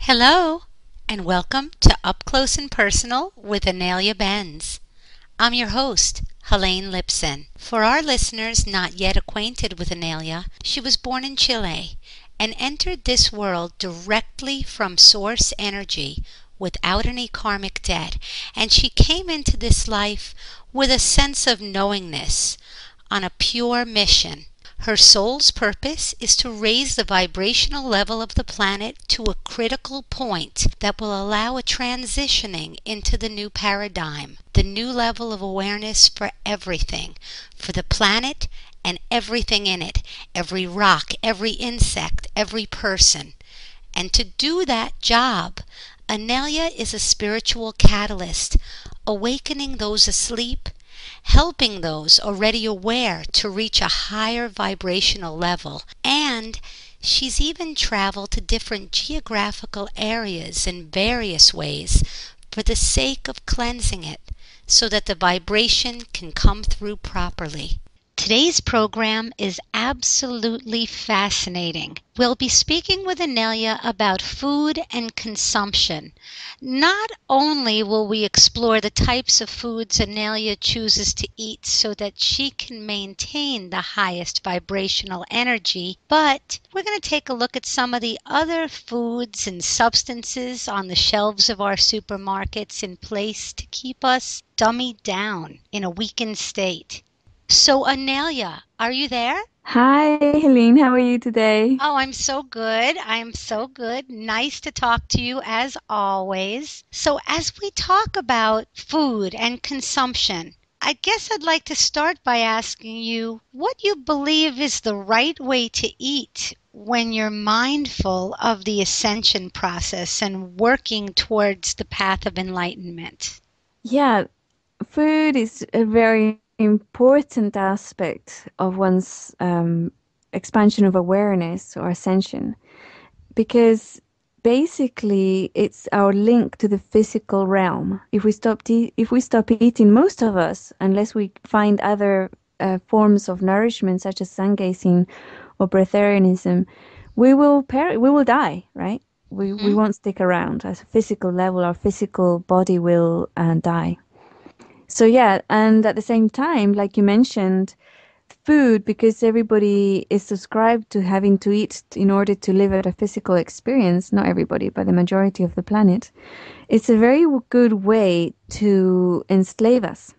Hello, and welcome to Up Close and Personal with Inelia Benz. I'm your host, Helene Lipson. For our listeners not yet acquainted with Inelia, she was born in Chile and entered this world directly from source energy without any karmic debt, and she came into this life with a sense of knowingness on a pure mission. Her soul's purpose is to raise the vibrational level of the planet to a critical point that will allow a transitioning into the new paradigm, the new level of awareness for everything, for the planet and everything in it, every rock, every insect, every person. And to do that job, Inelia is a spiritual catalyst, awakening those asleep, helping those already aware to reach a higher vibrational level. And she's even traveled to different geographical areas in various ways for the sake of cleansing it so that the vibration can come through properly. Today's program is absolutely fascinating. We'll be speaking with Inelia about food and consumption. Not only will we explore the types of foods Inelia chooses to eat so that she can maintain the highest vibrational energy, but we're going to take a look at some of the other foods and substances on the shelves of our supermarkets in place to keep us dummied down in a weakened state. So, Inelia, are you there? Hi, Helene. How are you today? Oh, I'm so good. I'm so good. Nice to talk to you as always. So, as we talk about food and consumption, I guess I'd like to start by asking you what you believe is the right way to eat when you're mindful of the ascension process and working towards the path of enlightenment. Yeah, food is a very important aspect of one's expansion of awareness or ascension because basically it's our link to the physical realm. If we stop eating, most of us, unless we find other forms of nourishment such as sun gazing or breatharianism, we will die, right? We Hmm. won't stick around as a physical level. Our physical body will die. So yeah, and at the same time, like you mentioned, food, because everybody is subscribed to having to eat in order to live at a physical experience, not everybody, but the majority of the planet, it's a very good way to enslave us,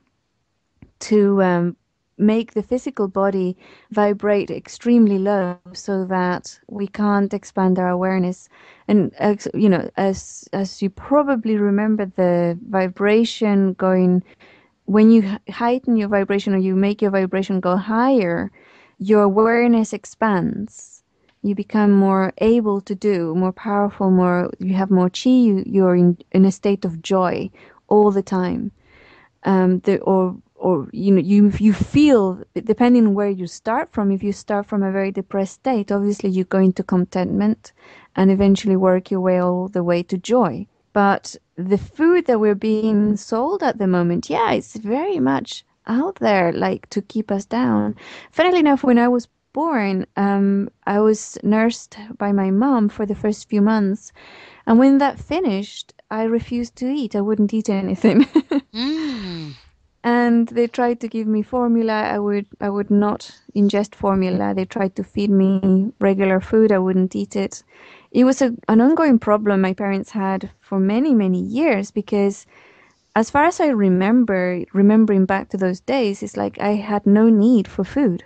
to make the physical body vibrate extremely low so that we can't expand our awareness. And as you probably remember, the vibration going when you heighten your vibration or you make your vibration go higher, your awareness expands. You become more able to do, more powerful, you have more chi, you're in a state of joy all the time. Or you feel, depending on where you start from, if you start from a very depressed state, obviously you go into contentment and eventually work your way all the way to joy. But the food that we're being sold at the moment, yeah, it's very much out there, like to keep us down. Funnily enough, when I was born, I was nursed by my mom for the first few months. And when that finished, I refused to eat. I wouldn't eat anything. Mm. And they tried to give me formula. I would not ingest formula. They tried to feed me regular food. I wouldn't eat it. It was an ongoing problem my parents had for many, many years because as far as I remember, remembering back to those days, it's like I had no need for food.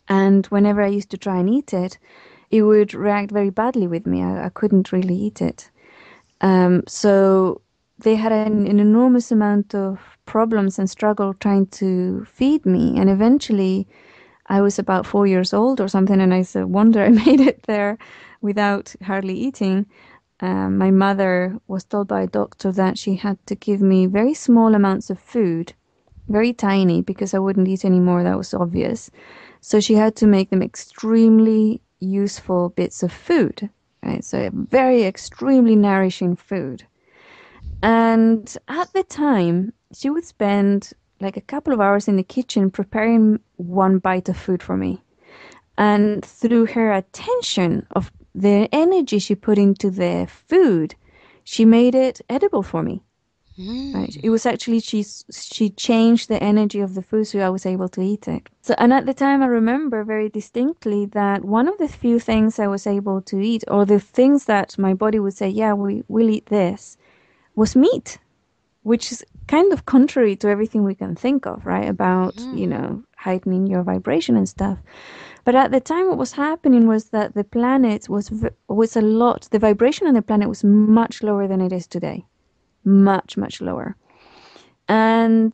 And whenever I used to try and eat it, it would react very badly with me. I couldn't really eat it. So they had an enormous amount of problems and struggle trying to feed me. And eventually, I was about 4 years old or something, and I said, wonder I made it there without hardly eating. My mother was told by a doctor that she had to give me very small amounts of food, very tiny, because I wouldn't eat anymore. That was obvious. So she had to make them extremely useful bits of food, right? So very extremely nourishing food. And at the time, she would spend like a couple of hours in the kitchen preparing one bite of food for me. And through her attention of the energy she put into the food, she made it edible for me. Right. It was actually she changed the energy of the food, so I was able to eat it. So, and at the time, I remember very distinctly that one of the few things I was able to eat, or the things that my body would say, "Yeah, we'll eat this," was meat, which is kind of contrary to everything we can think of, right? About heightening your vibration and stuff. But at the time, what was happening was that the planet was a lot. The vibration on the planet was much lower than it is today. Much, much lower. And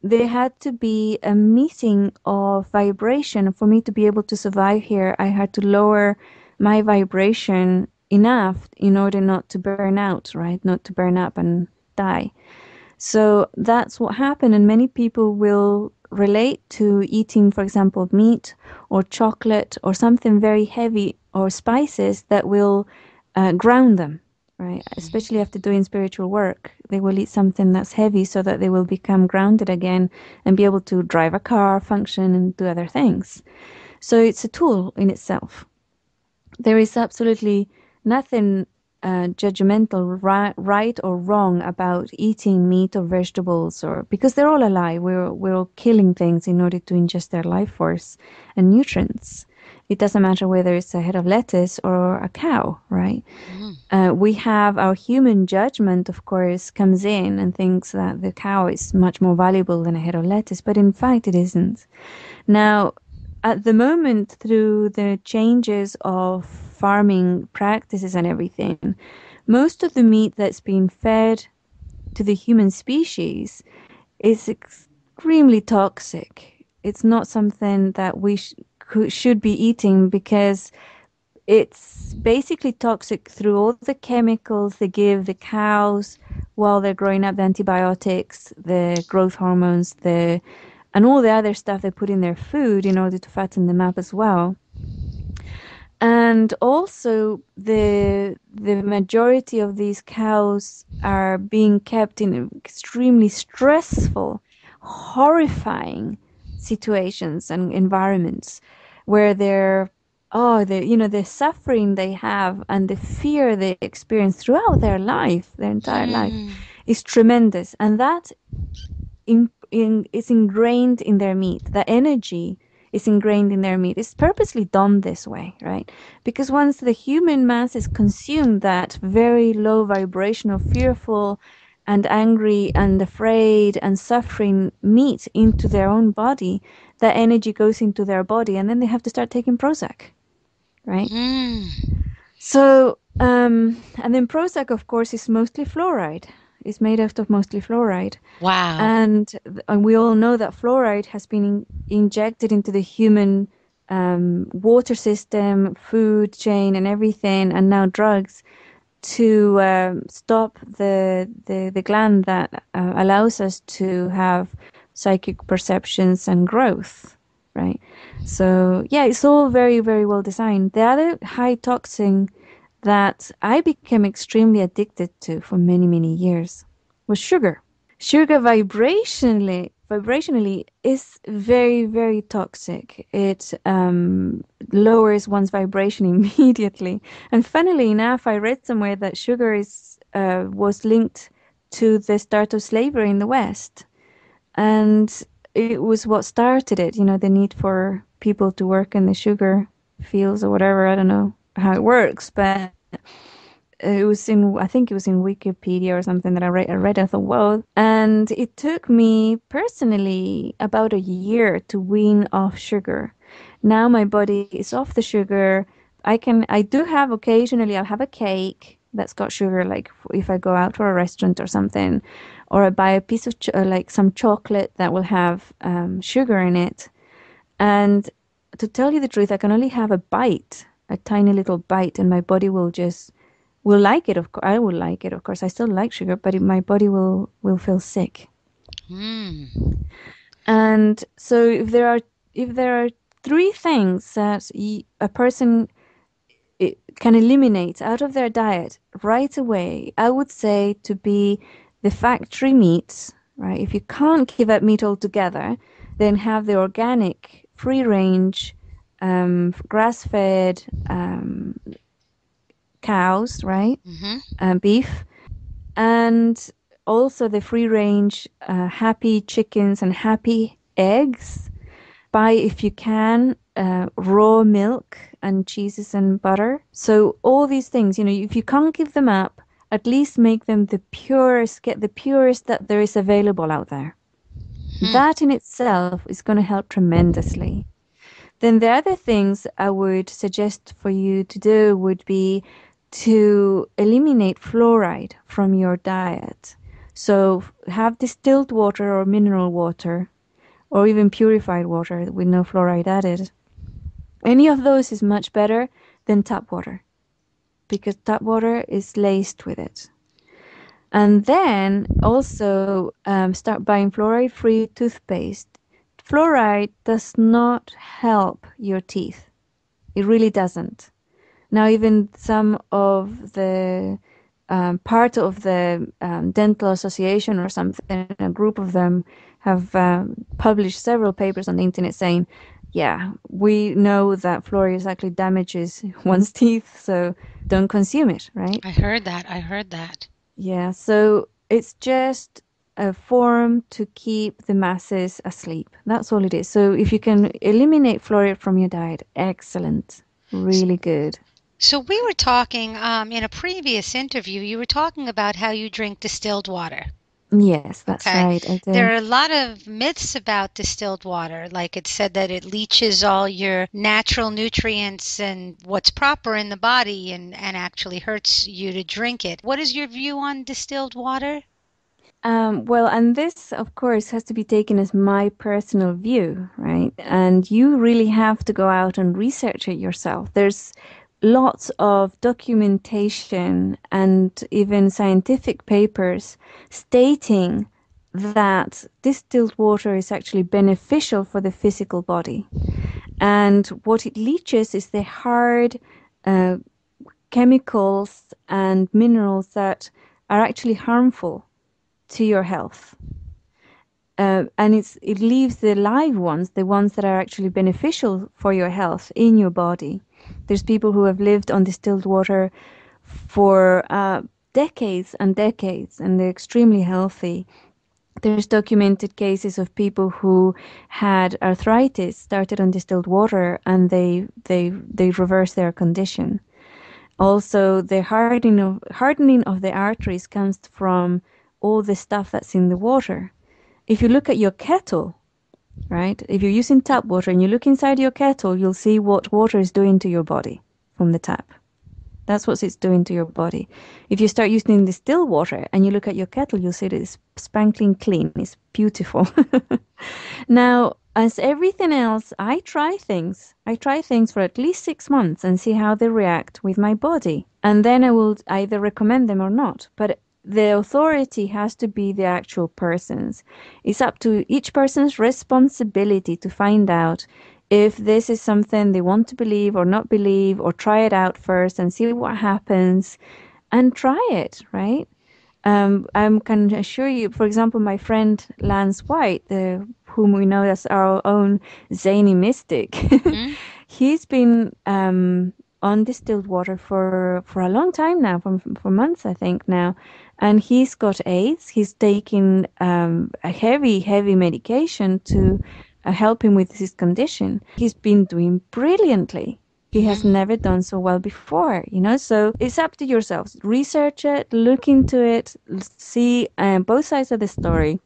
there had to be a meeting of vibration. For me to be able to survive here, I had to lower my vibration enough in order not to burn out, right? Not to burn up and die. So that's what happened. And many people will relate to eating, for example, meat or chocolate or something very heavy or spices that will ground them. Right, especially after doing spiritual work, they will eat something that's heavy so that they will become grounded again and be able to drive a car, function, and do other things. So it's a tool in itself. There is absolutely nothing judgmental, right or wrong about eating meat or vegetables, or because they're all alive. We're all killing things in order to ingest their life force and nutrients. It doesn't matter whether it's a head of lettuce or a cow, right? We have our human judgment, of course, comes in and thinks that the cow is much more valuable than a head of lettuce, but in fact it isn't. Now, at the moment, through the changes of farming practices and everything, most of the meat that's being fed to the human species is extremely toxic. It's not something that we should be eating because it's basically toxic through all the chemicals they give the cows while they're growing up, the antibiotics, the growth hormones, and all the other stuff they put in their food in order to fatten them up as well. And also the majority of these cows are being kept in extremely stressful, horrifying situations and environments where the suffering they have and the fear they experience throughout their life, their entire life, is tremendous. And that is ingrained in their meat. The energy is ingrained in their meat. It's purposely done this way, right? Because once the human mass is consumed, that very low vibrational, fearful and angry and afraid and suffering meat into their own body, that energy goes into their body, and then they have to start taking Prozac, right? So, and then Prozac, of course, is mostly fluoride. It's made out of mostly fluoride. Wow. And we all know that fluoride has been injected into the human water system, food chain, and everything, and now drugs to stop the gland that allows us to have psychic perceptions and growth, right? So yeah, it's all very, very well designed. The other high toxin that I became extremely addicted to for many, many years was sugar. Sugar vibrationally is very, very toxic. It lowers one's vibration immediately. And funnily enough, I read somewhere that sugar was linked to the start of slavery in the West. And it was what started it, the need for people to work in the sugar fields or whatever. I don't know how it works, but I think it was in Wikipedia or something that I read. I thought, well, and it took me personally about a year to wean off sugar. Now my body is off the sugar. I do have occasionally, I'll have a cake that's got sugar, like if I go out to a restaurant or something, or I buy a piece of like some chocolate that will have sugar in it. And to tell you the truth, I can only have a tiny little bite, and my body will like it. Of course, I will like it. Of course, I still like sugar, but my body will feel sick. And so, if there are three things that a person can eliminate out of their diet right away, I would say to be the factory meats. Right? If you can't give up meat altogether, then have the organic, free range, grass-fed, cows, right? Mm-hmm. Beef. And also the free range happy chickens and happy eggs. Buy, if you can, raw milk and cheeses and butter. So all these things, if you can't give them up, at least make them the purest, get the purest that there is available out there. That in itself is going to help tremendously. Then the other things I would suggest for you to do would be to eliminate fluoride from your diet. So have distilled water or mineral water, or even purified water with no fluoride added. Any of those is much better than tap water, because tap water is laced with it. And then also start buying fluoride-free toothpaste. Fluoride does not help your teeth. It really doesn't. Now, even some of the part of the dental association or something, a group of them have published several papers on the internet saying, yeah, we know that fluoride actually damages one's teeth, so don't consume it, right? I heard that. Yeah, so it's just a form to keep the masses asleep. That's all it is. So if you can eliminate fluoride from your diet, excellent. Really good. So we were talking in a previous interview, you were talking about how you drink distilled water. Yes, that's Okay. right. I do. There are a lot of myths about distilled water. Like it said that it leaches all your natural nutrients and what's proper in the body and actually hurts you to drink it. What is your view on distilled water? Well, and this, of course, has to be taken as my personal view, right? And you really have to go out and research it yourself. There's lots of documentation and even scientific papers stating that distilled water is actually beneficial for the physical body. And what it leaches is the hard chemicals and minerals that are actually harmful to your health. And it leaves the live ones, the ones that are actually beneficial for your health in your body. There's people who have lived on distilled water for decades and decades, and they're extremely healthy. There's documented cases of people who had arthritis, started on distilled water, and they reverse their condition. Also, the hardening of the arteries comes from all the stuff that's in the water. If you look at your kettle, right? If you're using tap water and you look inside your kettle, you'll see what water is doing to your body from the tap. That's what it's doing to your body. If you start using distilled water and you look at your kettle, you'll see that it's spanking clean. It's beautiful. Now, as everything else, I try things. I try things for at least 6 months and see how they react with my body. And then I will either recommend them or not. But the authority has to be the actual person's. It's up to each person's responsibility to find out if this is something they want to believe or not believe, or try it out first and see what happens and try it, right? I can assure you, for example, my friend Lance White, whom we know as our own zany mystic, he's been on distilled water for a long time now, for months, I think now. And he's got AIDS. He's taking a heavy medication to help him with his condition. He's been doing brilliantly. He has never done so well before, so it's up to yourselves. Research it, look into it, see both sides of the story,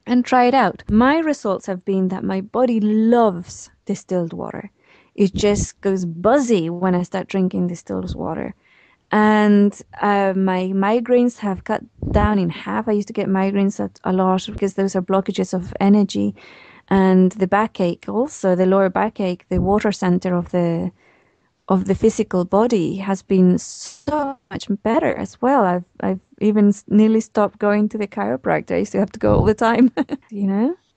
and try it out. My results have been that my body loves distilled water. It just goes buzzy when I start drinking distilled water. And my migraines have cut down in half. I used to get migraines a lot because those are blockages of energy. And the backache also, the lower backache, the water center of the physical body has been so much better as well. I've even nearly stopped going to the chiropractor. I used to have to go all the time,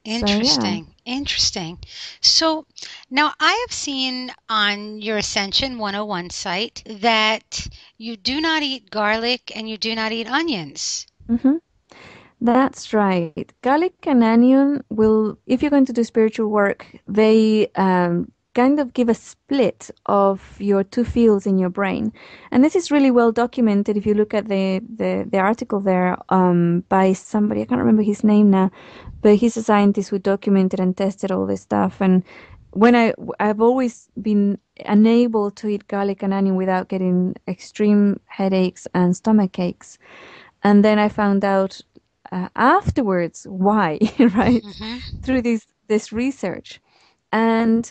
Interesting. So, Interesting. So now I have seen on your Ascension 101 site that you do not eat garlic and you do not eat onions. Mm-hmm. That's right. Garlic and onion will, if you're going to do spiritual work, they kind of give a split of your two fields in your brain. And this is really well documented if you look at the article there by somebody, I can't remember his name now, but he's a scientist who documented and tested all this stuff. And when I've always been unable to eat garlic and onion without getting extreme headaches and stomach aches. And then I found out afterwards why, right? Mm-hmm. Through this research. And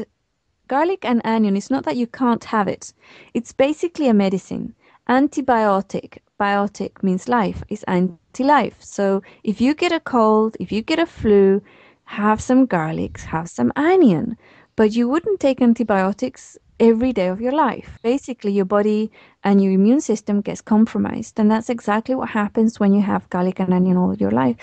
garlic and onion, it's not that you can't have it. It's basically a medicine. Antibiotic, biotic means life, is anti-life. So if you get a cold, if you get a flu, have some garlic, have some onion. But you wouldn't take antibiotics every day of your life. Basically, your body and your immune system gets compromised. And that's exactly what happens when you have garlic and onion all your life,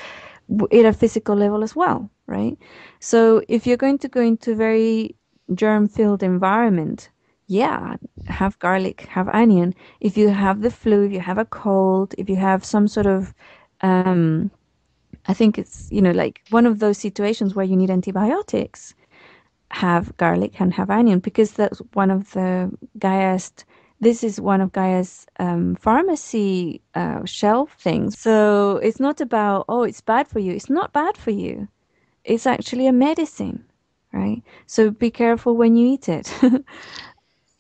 at a physical level as well, right? So if you're going to go into a very germ-filled environment, yeah, have garlic, have onion. If you have the flu, if you have a cold, if you have some sort of, I think it's, like one of those situations where you need antibiotics, have garlic and have onion because that's one of the Gaia's. This is one of Gaia's pharmacy shelf things. So it's not about, oh, it's bad for you. It's not bad for you. It's actually a medicine, right? So be careful when you eat it.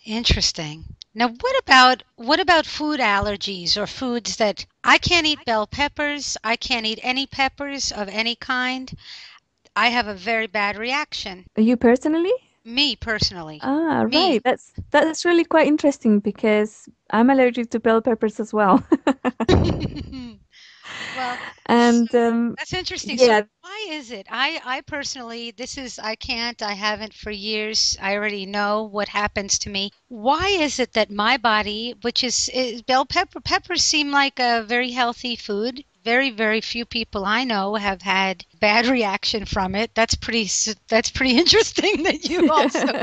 Interesting. Now, what about food allergies or foods that I can't eat bell peppers, I can't eat any peppers of any kind. I have a very bad reaction. You personally? Me personally. Ah, Me. right. That's really quite interesting because I'm allergic to bell peppers as well. Well, so And that's interesting. So yeah, why is it? I personally, I haven't for years. I already know what happens to me. Why is it that my body, which is peppers seem like a very healthy food. Very, very few people I know have had bad reaction from it. That's pretty interesting that you also.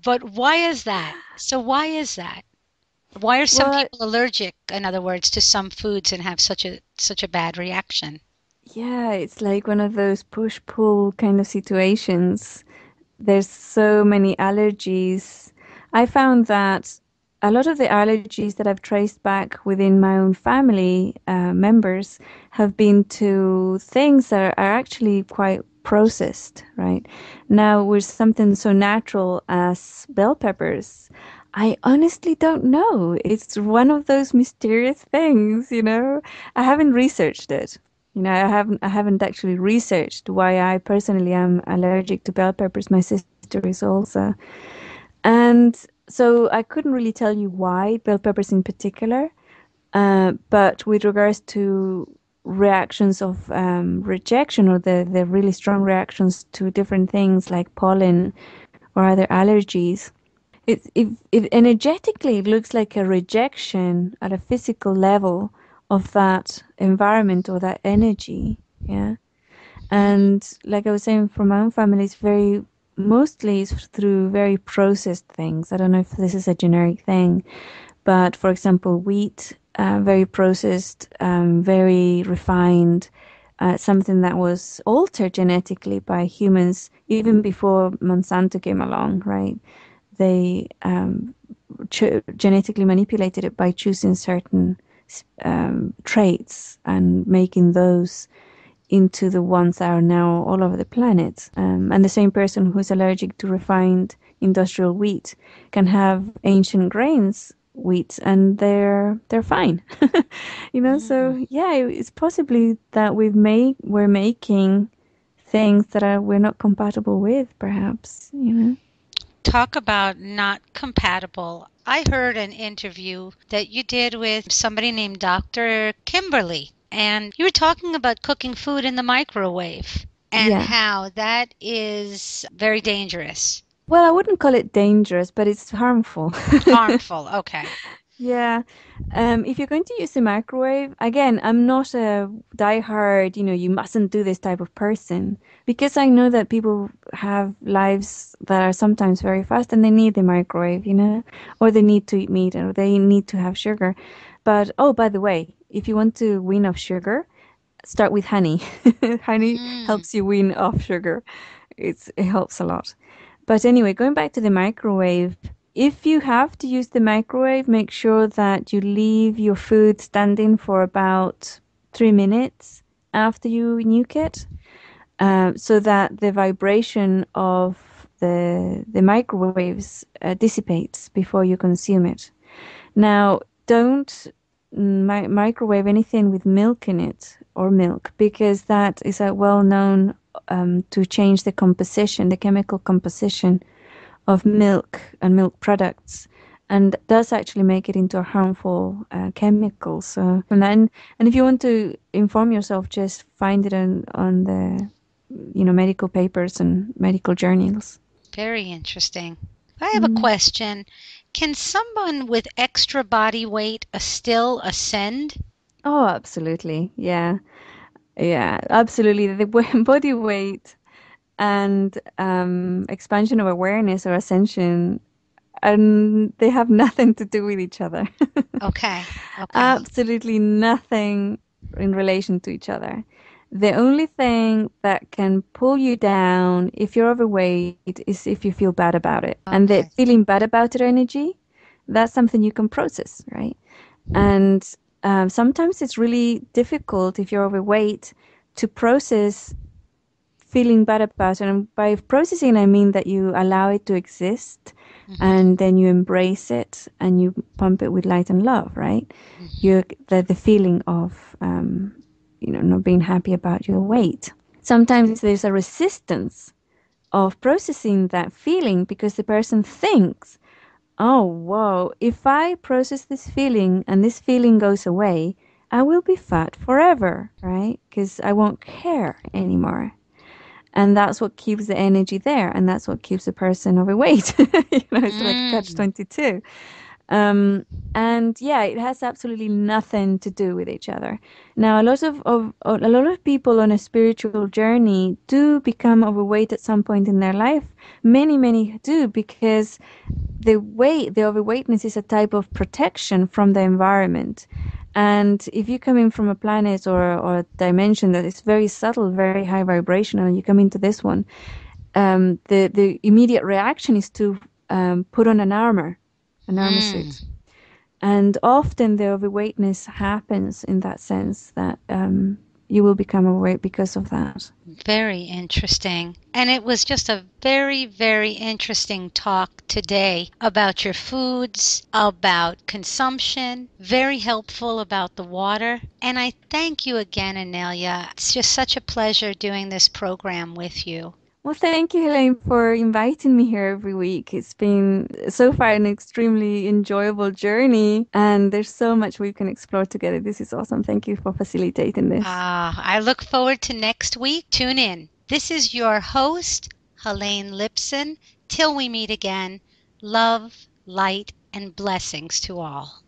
But why is that? So why is that? Why are some well, people allergic, in other words, to some foods and have such a bad reaction? yeah, it's like one of those push-pull kind of situations. There's so many allergies. I found that a lot of the allergies that I've traced back within my own family members have been to things that are actually quite processed, right? Now, with something so natural as bell peppers, I honestly don't know. It's one of those mysterious things. I haven't researched it. I haven't actually researched why I personally am allergic to bell peppers. My sister is also. And so I couldn't really tell you why bell peppers in particular. But with regards to reactions of rejection or the really strong reactions to different things like pollen or other allergies, if energetically it looks like a rejection at a physical level of that environment or that energy, yeah. And like I was saying, for my own family, it's very mostly it's through very processed things. I don't know if this is a generic thing, but for example, wheat, very processed, very refined, something that was altered genetically by humans even before Monsanto came along, right? They genetically manipulated it by choosing certain traits and making those into the ones that are now all over the planet. And the same person who's allergic to refined industrial wheat can have ancient grains wheat and they're fine. Mm. So yeah, it's possibly that we're making things that are we're not compatible with, perhaps. Talk about not compatible. I heard an interview that you did with somebody named Dr. Kimberly, and you were talking about cooking food in the microwave and Yeah. how that is very dangerous. Well, I wouldn't call it dangerous, but it's harmful. Harmful. Okay. Yeah. If you're going to use the microwave, again, I'm not a diehard, you mustn't do this type of person because I know that people have lives that are sometimes very fast and they need the microwave, or they need to eat meat or they need to have sugar. But, oh, by the way, if you want to wean off sugar, start with honey. Honey Mm. helps you wean off sugar. It helps a lot. But anyway, going back to the microwave, if you have to use the microwave, make sure that you leave your food standing for about 3 minutes after you nuke it, so that the vibration of the microwaves dissipates before you consume it. Now, don't microwave anything with milk in it or milk, because that is a well-known to change the composition, the chemical composition of milk and milk products, and does actually make it into a harmful chemical. So, and if you want to inform yourself, just find it on the medical papers and medical journals. Very interesting. I have a question. Can someone with extra body weight still ascend? Oh, absolutely. Yeah. Yeah, absolutely. The body weight and expansion of awareness or ascension, and they have nothing to do with each other. Okay. Absolutely nothing in relation to each other. The only thing that can pull you down if you're overweight is if you feel bad about it. And the feeling bad about it energy, that's something you can process, right? And sometimes it's really difficult if you're overweight to process feeling bad about it. And by processing, I mean that you allow it to exist, and then you embrace it and you pump it with light and love, right? You're the feeling of, not being happy about your weight. Sometimes there's a resistance of processing that feeling because the person thinks, oh, whoa, if I process this feeling and this feeling goes away, I will be fat forever, right? Because I won't care anymore. And that's what keeps the energy there. And that's what keeps the person overweight. It's like catch-22. And yeah, it has absolutely nothing to do with each other. Now, a lot of people on a spiritual journey do become overweight at some point in their life. Many do, because the overweightness is a type of protection from the environment. And if you come in from a planet or a dimension that is very subtle, very high vibrational, and you come into this one, the immediate reaction is to put on an armor suit. And often the overweightness happens in that sense that you will become overweight because of that. Very interesting. And it was just a very, very interesting talk today about your foods, about consumption, very helpful about the water. And I thank you again, Inelia. It's just such a pleasure doing this program with you. Well, thank you, Helene, for inviting me here every week. It's been so far an extremely enjoyable journey, and there's so much we can explore together. This is awesome. Thank you for facilitating this. I look forward to next week. Tune in. This is your host, Helene Lipson. Till we meet again, love, light, and blessings to all.